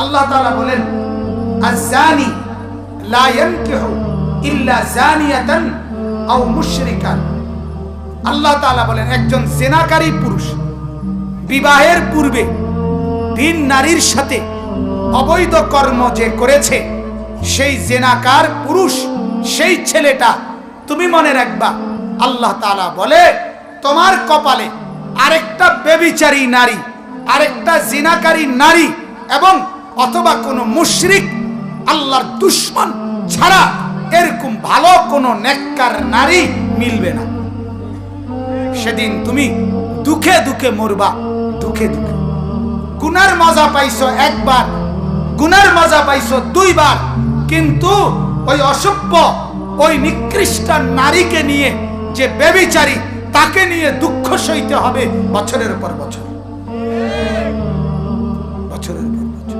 আল্লাহ তাআলা বলেন আয-যানি লা ইয়ানকিহু ইল্লা যানিয়াতান আও মুশরিকান। আল্লাহ তাআলা বলেন একজন জিনাকারী পুরুষ বিবাহের পূর্বে ভিন নারীর সাথে অবৈধ কর্ম যে করেছে, সেই জিনাকার পুরুষ, সেই ছেলেটা তুমি মনে রাখবা, আল্লাহ তাআলা বলে তোমার কপালে আরেকটা ব্যভিচারী নারী, আরেকটা জিনাকারী নারী এবং অথবা কোনো মুশরিক আল্লাহর দুশমন ছাড়া এরকম ভালো কোনো নেককার নারী মিলবে না। সেদিন তুমি দুঃখে দুঃখে মরবা, দুঃখে দুঃখে। গুনার মজা পাইছো একবার, গুনার মজা পাইছো দুইবার, কিন্তু ওই অসভ্য, ওই নিকৃষ্ট নারীকে নিয়ে যে ব্যভিচারী, তাকে নিয়ে দুঃখ সইতে হবে বছরের পর বছর, বছরের পর বছর।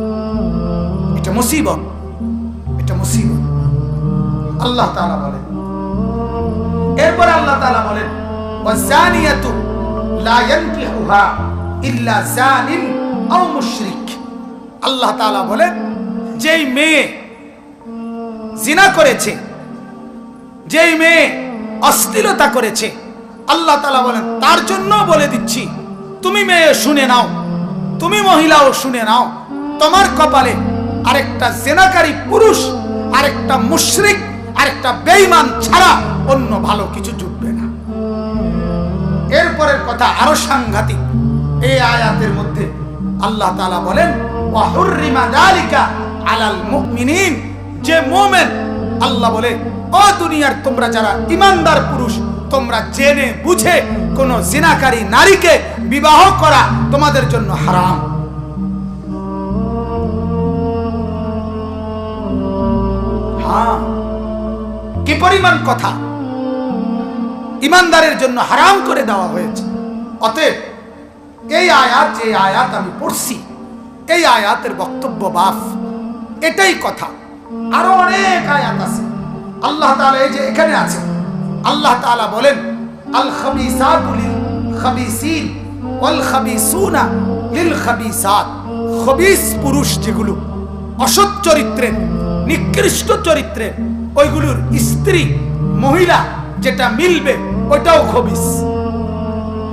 এটা মুসিবত, এটা মুসিবত। আল্লাহ তাআলা বলেন, এরপর আল্লাহ তাআলা বলেন ওয়াজানিয়াতু লা ইয়ানকিহুহা ইল্লা জানিন আও মুশরিক। আল্লাহ তাআলা বলেন যেই মেয়ে জিনা করেছে, যেই মেয়ে অশ্লীলতা করেছে, আল্লাহ তাআলা বলেন তার জন্য বলে দিচ্ছি, তুমি মেয়ে শুনে নাও, তুমি মহিলাও শুনে নাও, তোমার কপালে আরেকটা জিনাকারী পুরুষ, আরেকটা মুশরিক, আরেকটা বেঈমান ছাড়া অন্য ভালো কিছু জুটবে না। এরপরের কথা আরো সাংঘাতিক। এই আয়াতের মধ্যে আল্লাহ তাআলা বলেন ওয়া হুররিমা যালিকা আলাল মুমিনিন। যে মুমিন, আল্লাহ বলে ও দুনিয়ার তোমরা যারা ঈমানদার পুরুষ, তোমরা জেনে বুঝে কোন জিনাকারী নারীকে বিবাহ করা তোমাদের জন্য হারাম। হ্যাঁ, কি পরিমাণ কথা ঈমানদারের জন্য হারাম করে দেওয়া হয়েছে। অতএব এই আয়াত, যে আয়াত আমি পড়ছি, এই আয়াতের বক্তব্য বাফ, এটাই কথা। আরো অনেক আয়াত আছে। আল্লাহ তাআলা এই যে এখানে আছে, আল্লাহ তাআলা বলেন আল খাবিসাতু লিল খাবিসিন ওয়াল খাবিসুনা লিল খাবিসাত। খবিস পুরুষ যেগুলো অসৎ চরিত্রের, নিকৃষ্ট চরিত্রের, ওইগুলোর স্ত্রী মহিলা যেটা মিলবে ওইটাও খবিস।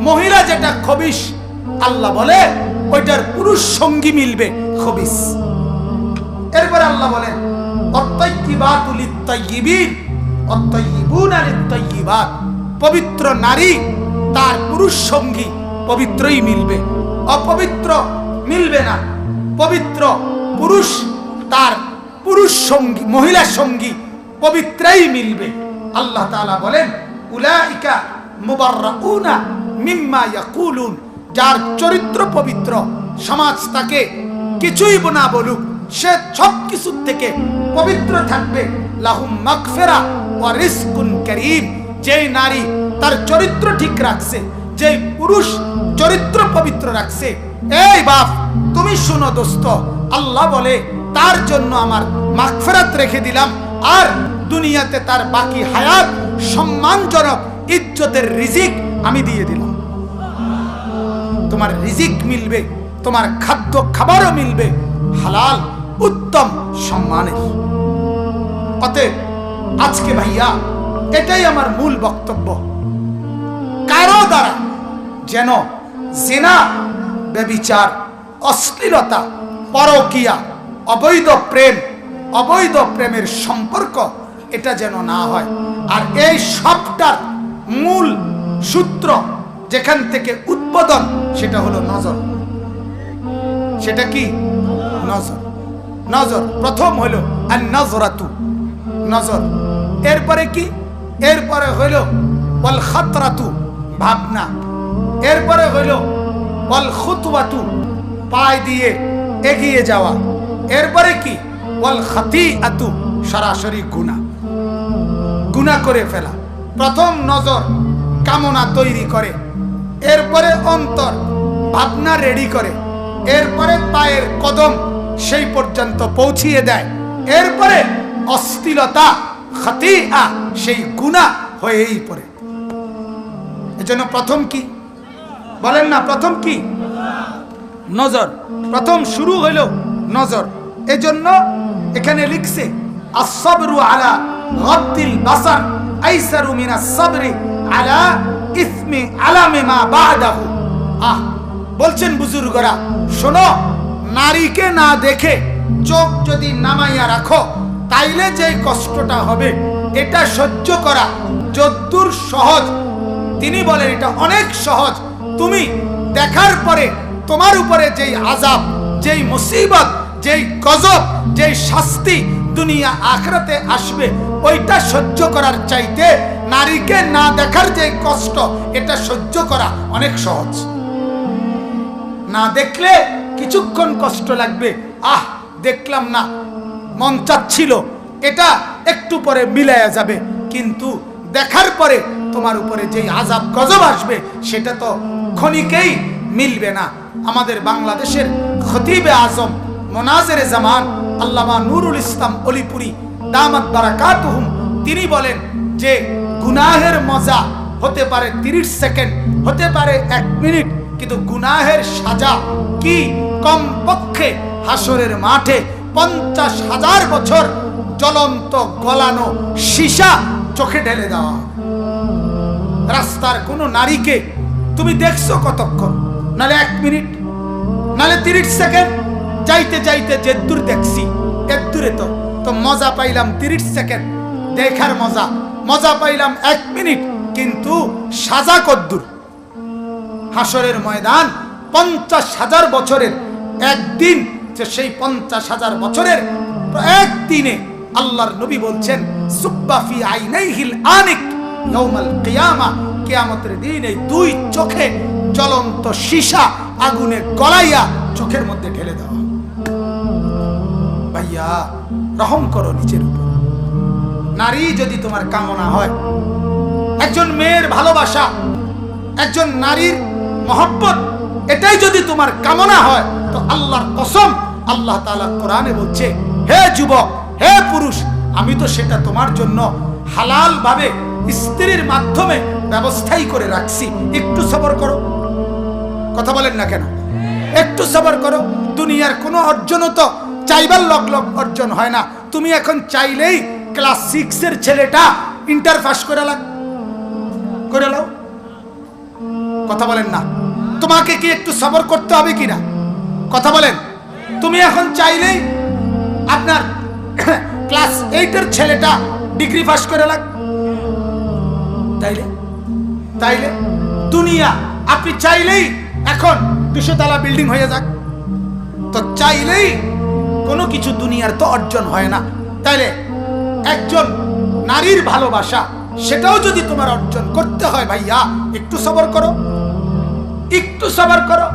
মহিলা যেটা খবিস, আল্লাহ বলে ওইটার পুরুষ সঙ্গী মিলবে খবিস। এরপর আল্লাহ বলেন আত-তাইয়্যিবাতু লিত-তাইয়্যিবিন ওয়াত-তাইয়্যিবুনা লিত-তাইয়্যিবাত। পবিত্র নারী তার পুরুষ সঙ্গী পবিত্রই মিলবে, অপবিত্র মিলবে না। পবিত্র পুরুষ তার পুরুষ সঙ্গী, মহিলা সঙ্গী পবিত্রই মিলবে। আল্লাহ তাআলা বলেন উলাইকা মুবাররাউনা মিম্মা ইয়াকুলুন। যার চরিত্র পবিত্র, সমাজ তাকে কিছুই না বলুক, সে সব কিছু থেকে পবিত্র থাকবে। লাহুম মাগফিরা ওয়া রিজকুন কারীম। যেই নারী তার চরিত্র ঠিক রাখছে, যেই পুরুষ চরিত্র পবিত্র রাখছে, এই বাপ তুমি শুনো দোস্ত, আল্লাহ বলে তার জন্য আমার মাগফিরাত রেখে দিলাম, আর দুনিয়াতে তার বাকি হায়াত সম্মানজনক ইজ্জতের রিজিক আমি দিয়ে দিলাম। তোমার রিজিক মিলবে, তোমার খাদ্য খাবারও মিলবে হালাল, উত্তম, সম্মানের। অতএব আজকে ভাইয়া এটাই আমার মূল বক্তব্য। কারো দ্বারা যেন জিনা, ব্যভিচার, অশ্লীলতা, পরকীয়া, অবৈধ প্রেম, অবৈধ প্রেমের সম্পর্ক এটা যেন না হয়। আর এই সবটার মূল সূত্র যেখান থেকে উদ্বোধন, সেটা হলো নজর। সেটা কি? নজর। নজর প্রথম হলো আন-নাজরাতু, নজর। এরপরে কি? এরপরে হলো ওয়াল খাতরাতু, ভাবনা। এরপরে হলো ওয়াল খুতওয়াতু, পায় দিয়ে এগিয়ে যাওয়া। এরপরে কি? ওয়াল খাতিআতু, সরাসরি গুনাহ, গুনাহ করে ফেলা। প্রথম নজর কামনা তৈরি করে, এরপরে অন্তর ভাবনা রেডি করে, এরপরে পায়ের কদম সেই পর্যন্ত পৌঁছিয়ে দেয়, এরপরে অশ্লীলতা, খাতিআ, সেই গুনাহ হয়েই পড়ে। এজন্য প্রথম কি বলেন না? প্রথম কি? নজর। প্রথম শুরু হইল নজর। এজন্য এখানে লিখছে আস-সাবরু আলা গাদ্দিল বাসার আইসারু মিনাস সাবরি আলা ইসমি আলামি মা বাদাহু। বলছেন বুজুর্গরা, শোনো, নারীকে না দেখে চোখ যদি নামাইয়া রাখো তাইলে যে কষ্টটা হবে এটা সহ্য করা যদ্দূর সহজ, তিনি বলেন এটা অনেক সহজ। তুমি দেখার পরে তোমার উপরে যেই আযাব, যেই মুসিবত, যেই গজব, যেই শাস্তি দুনিয়া আখিরাতে আসবে ওইটা সহ্য করার চাইতে নারীকে না দেখার যে কষ্ট এটা সহ্য করা অনেক সহজ। না দেখলে কিছুক্ষণ কষ্ট লাগবে, দেখলাম না, মন চাচ্ছিল, এটা একটু পরে মিলায়া যাবে, কিন্তু দেখার পরে তোমার উপরে যেই আযাব গজব আসবে সেটা তো ক্ষণিকেই মিলবে না। আমাদের বাংলাদেশের খতিবে আজম মোনাজেরে জামান আল্লামা নুরুল ইসলাম অলিপুরি দামাত বারাকাতুহুম, তিনি বলেন যে গুনাহের মজা হতে পারে 30 সেকেন্ড, হতে পারে 1 মিনিট, কিন্তু গুনাহের সাজা কি কমপক্ষে হাসরের মাঠে 50,000 বছর জ্বলন্ত গলানো সীসা চোখে ঢেলে দেওয়া। রাস্তার কোনো নারীকে তুমি দেখছো কতক্ষণ? নালে 1 মিনিট, নালে 30 সেকেন্ড, যাইতে যাইতে যে দূর দেখছি এর দূরে তো মজা পাইলাম 30 সেকেন্ড দেখার মজা পাইলাম 1 মিনিট, কিন্তু সাজা কদ্দূর? হাসরের ময়দান 50,000 বছরের একদিন, যে সেই 50,000 বছরের একদিনে আল্লাহর নবী বলছেন সুব্বা ফি আইনাইহিল আনিক ইয়াউমাল কিয়ামা, কিয়ামতের দিন এই 2 চোখে জ্বলন্ত সীসা আগুনে গলাইয়া চোখের মধ্যে ঢেলে দেওয়া। ভাইয়া রহম করো নিজের উপর। নারী যদি তোমার কামনা হয়, একজন মেয়ের ভালোবাসা, একজন নারীর মহব্বত, এটাই যদি তোমার কামনা হয় তো আল্লাহর কসম আল্লাহ তাআলা কোরআনে বলছে, হে যুবক, হে পুরুষ, আমি তো সেটা তোমার জন্য হালাল ভাবে স্ত্রীর মাধ্যমে ব্যবস্থাই করে রাখছি, একটু সবর করো। কথা বলেন না কেন? একটু সবর করো। দুনিয়ার কোনো অর্জনও তো চাইবার লগ লগ অর্জন হয় না। তুমি এখন চাইলেই ক্লাস 6 এর ছেলেটা ইন্টার পাস করে লাও। কথা বলেন না? তোমাকে কি একটু সবর করতে হবে কিনা? কথা বলেন? তুমি এখন চাইলেই আপনার ক্লাস 8 এর ছেলেটা ডিগ্রি পাস করে তাইলে দুনিয়া আপনি চাইলেই এখন 200 তলা বিল্ডিং হয়ে যাক, তো চাইলেই কোনো কিছু দুনিয়ার তো অর্জন হয় না। তাইলে একজন নারীর ভালোবাসা, সেটাও যদি তোমার অর্জন করতে হয় ভাইয়া, একটু সবর করো, একটু সবর করো।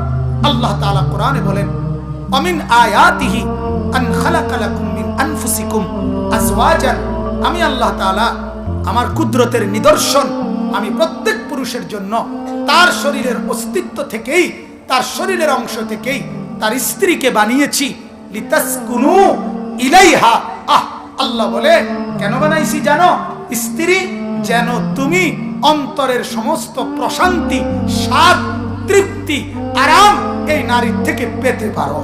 আল্লাহ তাআলা কোরআনে বলেন, আমিন আয়াতিহি আন খালাকা লাকুম মিন আনফুসিকুম আজওয়াজান, আমি আল্লাহ তাআলা আমার কুদরতের নিদর্শন, আমি প্রত্যেক পুরুষের জন্য তার শরীরের অস্তিত্ব থেকেই, তার শরীরের অংশ থেকেই তার স্ত্রীকে বানিয়েছি, লিতাসকুনু ইলাইহা। আল্লাহ বলে কেন বানাইছি জানো? স্ত্রী যেন তুমি অন্তরের সমস্ত প্রশান্তি, স্বাদ, তৃপ্তি, আরাম এই নারীর থেকে পেতে পারো।